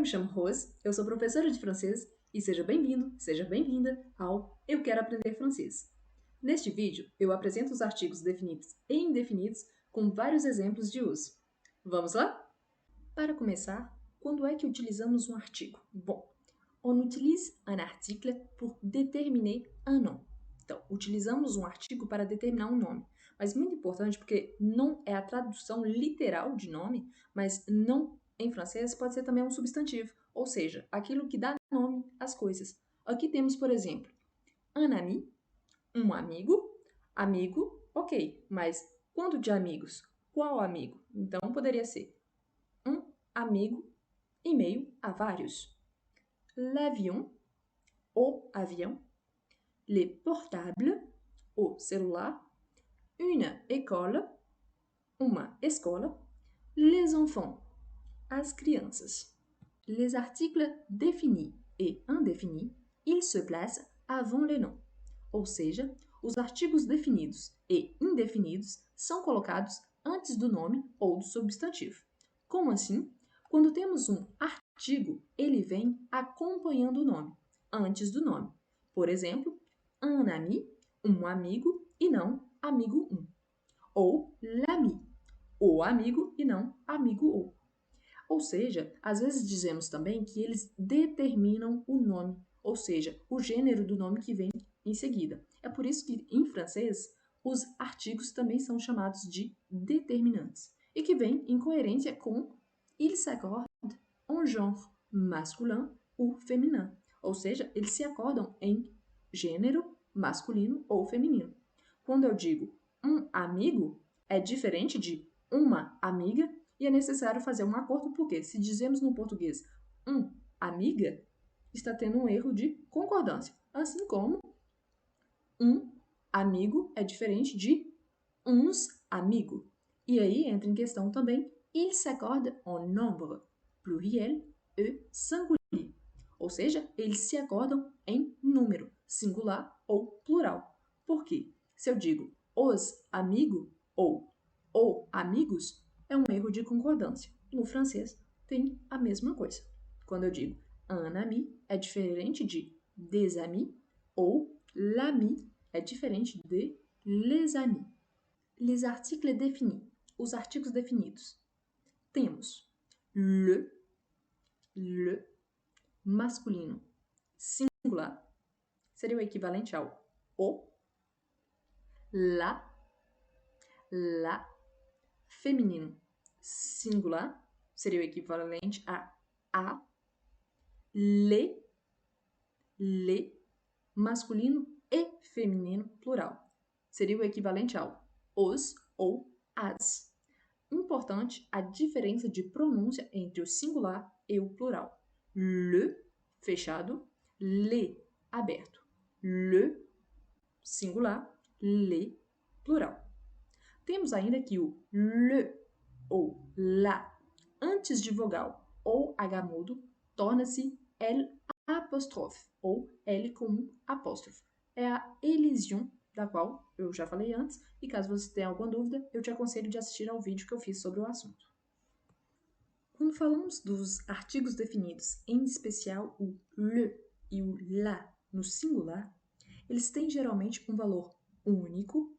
chamo Rose, eu sou professora de francês e seja bem-vindo, seja bem-vinda ao Eu Quero Aprender Francês. Neste vídeo, eu apresento os artigos definidos e indefinidos com vários exemplos de uso. Vamos lá? Para começar, quando é que utilizamos um artigo? Bom, on utilise un article pour déterminer un nom. Então, utilizamos um artigo para determinar um nome. Mas muito importante porque nom é a tradução literal de nome, mas nom em francês pode ser também um substantivo, ou seja, aquilo que dá nome às coisas. Aqui temos, por exemplo, un ami, um amigo, amigo, ok, mas quanto de amigos? Qual amigo? Então, poderia ser um amigo em meio a vários. L'avion, o avião. Les portables, o celular. Une école, uma escola. Les enfants, as crianças. Les articles définis et indéfinis, ils se placent avant les noms. Ou seja, os artigos definidos e indefinidos são colocados antes do nome ou do substantivo. Como assim? Quando temos um artigo, ele vem acompanhando o nome, antes do nome. Por exemplo, un ami, um amigo, e não amigo um. Ou l'ami, o amigo, e não amigo o. Ou seja, às vezes dizemos também que eles determinam o nome, ou seja, o gênero do nome que vem em seguida. É por isso que, em francês, os artigos também são chamados de determinantes, e que vêm em coerência com ils s'accordent en genre masculin ou féminin, ou seja, eles se acordam em gênero masculino ou feminino. Quando eu digo um amigo, é diferente de uma amiga, e é necessário fazer um acordo, porque se dizemos no português amiga, está tendo um erro de concordância. Assim como um amigo é diferente de uns amigo. E aí entra em questão também ils s'accordent en nombre pluriel e singulier. Ou seja, eles se acordam em número, singular ou plural. Por quê? Se eu digo os amigos ou o amigos, é um erro de concordância. No francês, tem a mesma coisa. Quando eu digo un ami, é diferente de des amis, ou l'ami é diferente de les amis. Les articles définis, os artigos definidos. Temos le masculino singular, seria o equivalente ao o. La feminino singular, seria o equivalente a le masculino e feminino plural, seria o equivalente ao os ou as. Importante a diferença de pronúncia entre o singular e o plural. Le, fechado, le, aberto. Le, singular, le, plural. Temos ainda que o le ou la, antes de vogal ou H mudo, torna-se L apóstrofe ou L com um apóstrofe. É a elision, da qual eu já falei antes, e caso você tenha alguma dúvida, eu te aconselho de assistir ao vídeo que eu fiz sobre o assunto. Quando falamos dos artigos definidos, em especial o le e o la no singular, eles têm geralmente um valor único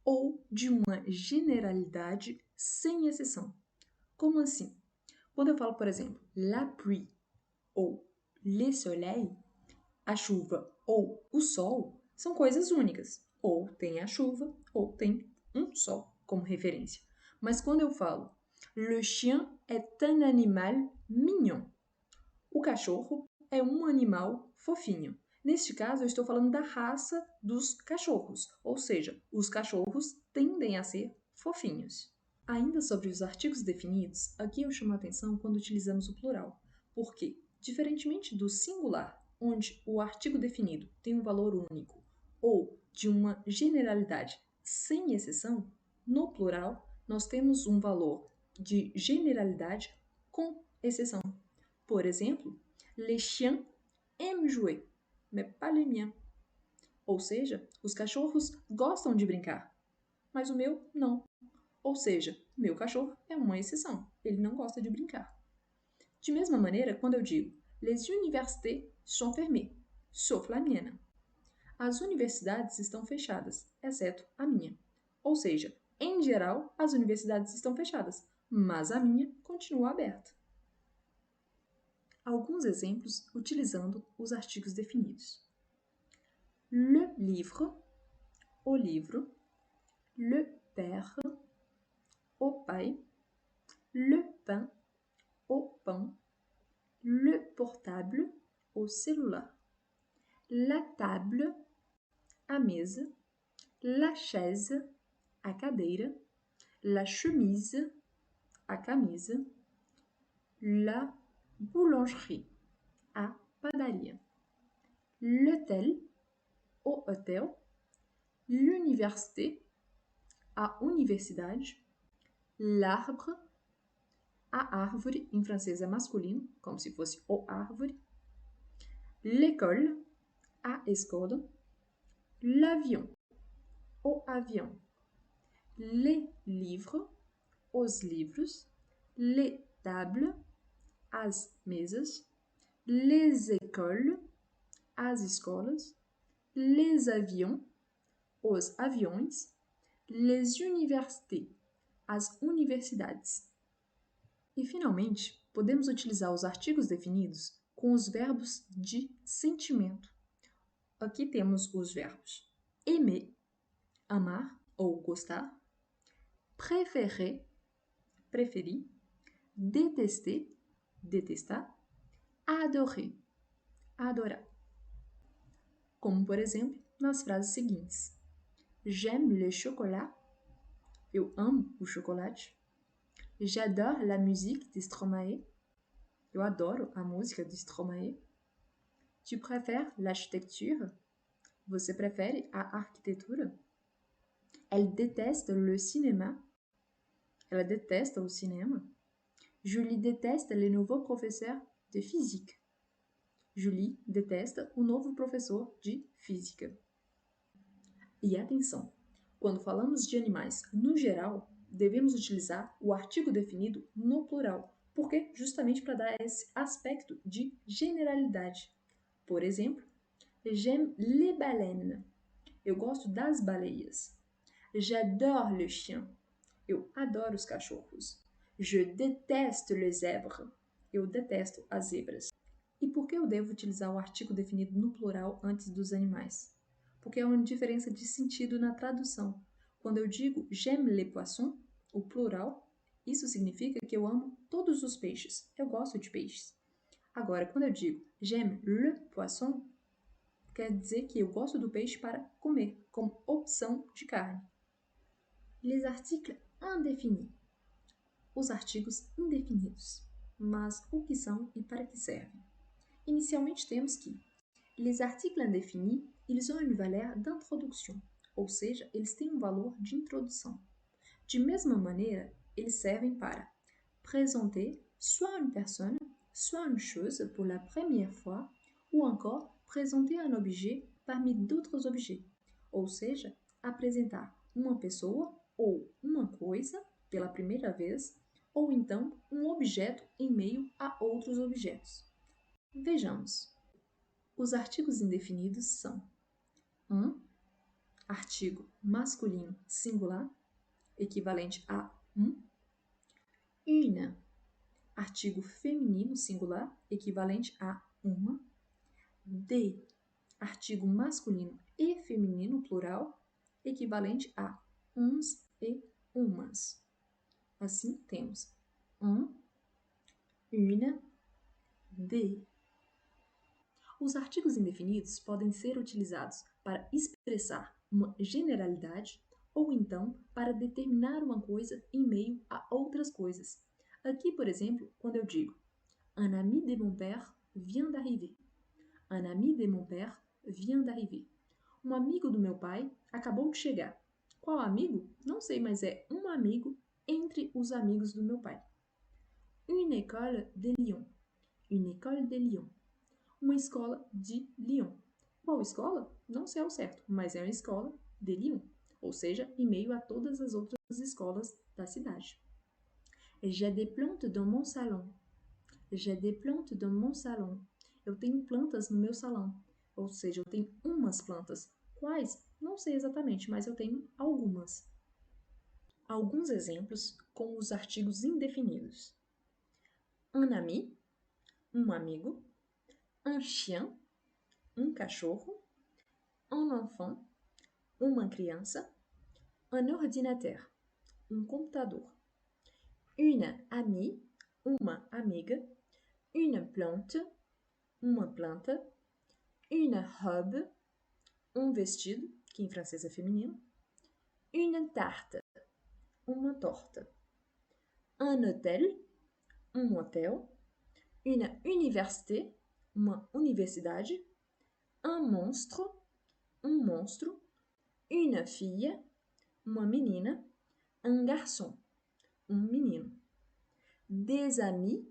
ou de uma generalidade sem exceção. Como assim? Quando eu falo, por exemplo, la pluie ou le soleil, a chuva ou o sol são coisas únicas. Ou tem a chuva ou tem um sol como referência. Mas quando eu falo le chien est un animal mignon, o cachorro é um animal fofinho. Neste caso, eu estou falando da raça dos cachorros, ou seja, os cachorros tendem a ser fofinhos. Ainda sobre os artigos definidos, aqui eu chamo a atenção quando utilizamos o plural, porque, diferentemente do singular, onde o artigo definido tem um valor único ou de uma generalidade sem exceção, no plural nós temos um valor de generalidade com exceção. Por exemplo, les chiens aiment jouer, mais pas les miens. Ou seja, os cachorros gostam de brincar, mas o meu não. Ou seja, meu cachorro é uma exceção, ele não gosta de brincar. De mesma maneira, quando eu digo les universités sont fermées, sauf la mienne. As universidades estão fechadas, exceto a minha. Ou seja, em geral, as universidades estão fechadas, mas a minha continua aberta. Alguns exemplos utilizando os artigos definidos. Le livre, o livro. Le père, o pai. Le pain, o pão. Le portable, o celular. La table, a mesa. La chaise, a cadeira. La chemise, a camisa. La boulangerie, a padaria. L'hôtel, o hotel. L'université, a universidade. L'arbre, a árvore, em francês é masculino, como se fosse o árvore. L'école, a escola. L'avion, o avião. Les livres, os livros. Les tables, as mesas. Les écoles, as escolas. Les avions, os aviões. Les universités, as universidades. E, finalmente, podemos utilizar os artigos definidos com os verbos de sentimento. Aqui temos os verbos aimer, amar ou gostar, préférer, preferir, détester, detestar, adorer, adorar. Como, por exemplo, nas frases seguintes. J'aime le chocolat. Eu amo o chocolate. J'adore la musique de Stromae. Eu adoro a música de Stromae. Tu préfères l'architecture? Você prefere a arquitetura? Elle déteste le cinéma. Ela detesta o cinema. Julie déteste les nouveaux professeurs de physique. Julie detesta o novo professor de física. E atenção! Quando falamos de animais no geral, devemos utilizar o artigo definido no plural. Por quê? Justamente para dar esse aspecto de generalidade. Por exemplo, j'aime les baleines. Eu gosto das baleias. J'adore le chien. Eu adoro os cachorros. Je déteste les zèbres. Eu detesto as zebras. E por que eu devo utilizar o artigo definido no plural antes dos animais? Porque há uma diferença de sentido na tradução. Quando eu digo j'aime les poissons, o plural, isso significa que eu amo todos os peixes. Eu gosto de peixes. Agora, quando eu digo j'aime le poisson, quer dizer que eu gosto do peixe para comer, como opção de carne. Les articles indéfinis. Os artigos indefinidos. Mas o que são e para que servem? Inicialmente temos que les articles indéfinis, ils ont une valeur d'introduction, ou seja, eles têm um valor de introdução. De mesma maneira, eles servem para présenter soit une personne, soit une chose pour la première fois, ou encore présenter un objet parmi d'autres objets, ou seja, apresentar uma pessoa ou uma coisa pela primeira vez, ou então um objeto em meio a outros objetos. Vejamos. Os artigos indefinidos são artigo masculino singular, equivalente a une, artigo feminino singular, equivalente a uma, des, artigo masculino e feminino plural, equivalente a uns e umas. Assim, temos une, des. Os artigos indefinidos podem ser utilizados para expressar uma generalidade ou então para determinar uma coisa em meio a outras coisas. Aqui, por exemplo, quando eu digo un ami de mon père vient d'arriver. Un ami de mon père vient d'arriver. Um amigo do meu pai acabou de chegar. Qual amigo? Não sei, mas é um amigo entre os amigos do meu pai. Une école de Lyon. Une école de Lyon. Uma escola de Lyon. Qual escola? Não sei ao certo, mas é uma escola de Lyon, ou seja, em meio a todas as outras escolas da cidade. J'ai des plantes dans mon salon. J'ai des plantes dans mon salon. Eu tenho plantas no meu salão. Ou seja, eu tenho umas plantas. Quais? Não sei exatamente, mas eu tenho algumas. Alguns exemplos com os artigos indefinidos. Un ami, um amigo. Un chien, um cachorro. Un enfant, uma criança. Un ordinateur, um computador. Une amie, uma amiga. Une plante, uma planta. Une robe, um vestido, que em francês é feminino. Une tarte, uma torta. Un hôtel, um hotel. Une université, uma universidade. Un monstre, um monstro. Une fille, uma menina. Un garçon, um menino. Des amis,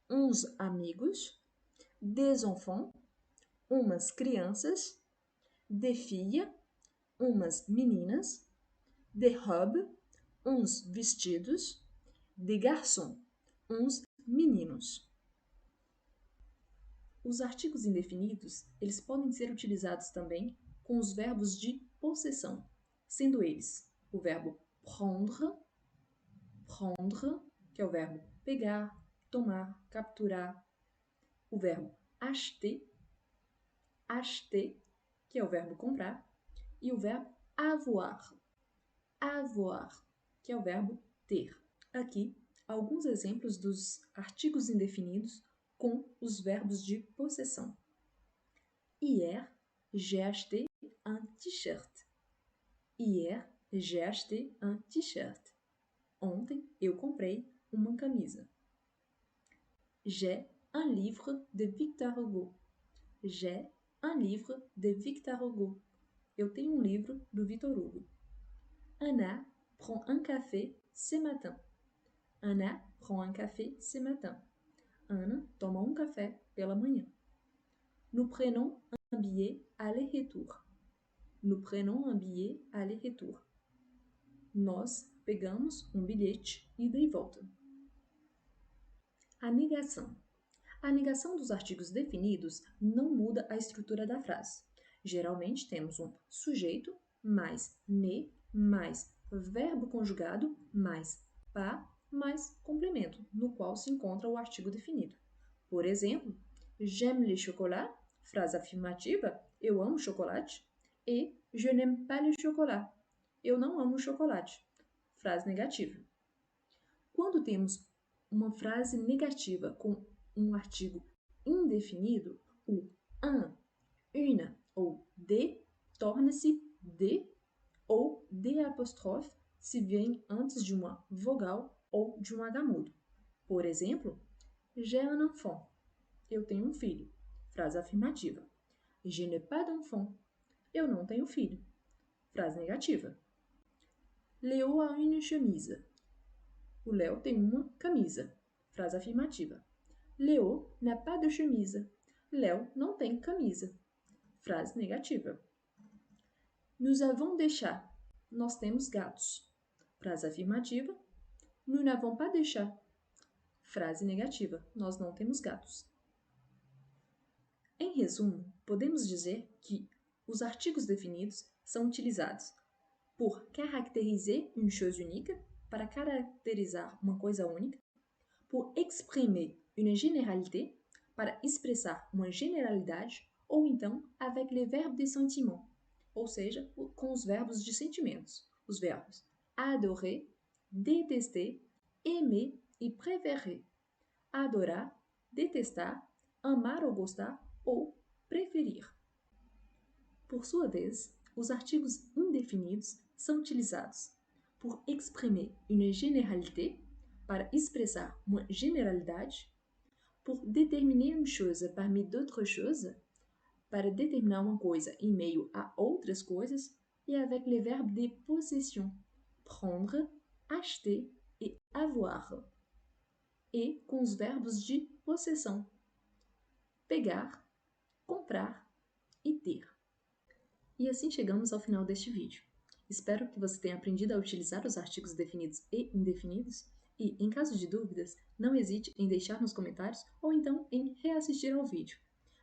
uns amigos. Des enfants, umas crianças. Des filles, umas meninas. Des robes, uns vestidos. Des garçons, uns meninos. Os artigos indefinidos, eles podem ser utilizados também com os verbos de possessão, sendo eles o verbo prendre, que é o verbo pegar, tomar, capturar, o verbo acheter, que é o verbo comprar, e o verbo avoir, que é o verbo ter. Aqui, alguns exemplos dos artigos indefinidos com os verbos de possessão. Hier, j'ai acheté un t-shirt. Hier, j'ai acheté un t-shirt. Ontem, eu comprei uma camisa. J'ai un livre de Victor Hugo. J'ai un livre de Victor Hugo. Eu tenho um livro do Victor Hugo. Anna prend un café ce matin. Anna prend un café ce matin. Ana toma um café pela manhã. Nous prenons un billet aller-retour. Nous prenons un billet aller-retour. Nós pegamos um bilhete ida e volta. A negação. A negação dos artigos definidos não muda a estrutura da frase. Geralmente temos um sujeito mais ne mais verbo conjugado mais pas mais complemento, no qual se encontra o artigo definido. Por exemplo, j'aime les chocolats, frase afirmativa, eu amo chocolate, e je n'aime pas le chocolat, eu não amo chocolate, frase negativa. Quando temos uma frase negativa com um artigo indefinido, o un, une ou de torna-se de ou de apóstrofe se vem antes de uma vogal ou de um H mudo. Por exemplo, j'ai un enfant. Eu tenho um filho. Frase afirmativa. Je n'ai pas d'enfant. Eu não tenho filho. Frase negativa. Léo a une chemise. O Léo tem uma camisa. Frase afirmativa. Léo n'a pas de chemise. Léo não tem camisa. Frase negativa. Nous avons des chats. Nós temos gatos. Frase afirmativa. Nous n'avons pas de chat. Frase negativa. Nós não temos gatos. Em resumo, podemos dizer que os artigos definidos são utilizados pour caractériser une chose unique, para caracterizar uma coisa única, pour exprimer une généralité, para expressar uma generalidade, ou então avec les verbes de sentiment, ou seja, com os verbos de sentimentos, os verbos adorer, détester, aimer e préférer. Adorar, detestar, amar ou gostar ou preferir. Por sua vez, os artigos indefinidos são utilizados pour exprimer une généralité, para expressar uma generalidade, pour déterminer une chose parmi d'autres choses, para determinar uma coisa em meio a outras coisas, e avec les verbes de possession, prendre, acheter e avoir, e com os verbos de possessão, pegar, comprar e ter. E assim chegamos ao final deste vídeo. Espero que você tenha aprendido a utilizar os artigos definidos e indefinidos E, em caso de dúvidas, não hesite em deixar nos comentários ou então em reassistir ao vídeo.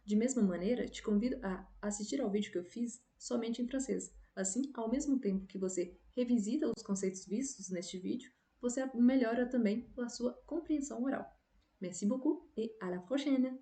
De mesma maneira, te convido a assistir ao vídeo que eu fiz somente em francês. Assim, ao mesmo tempo que você revisita os conceitos vistos neste vídeo, você melhora também a sua compreensão oral. Merci beaucoup et à la prochaine!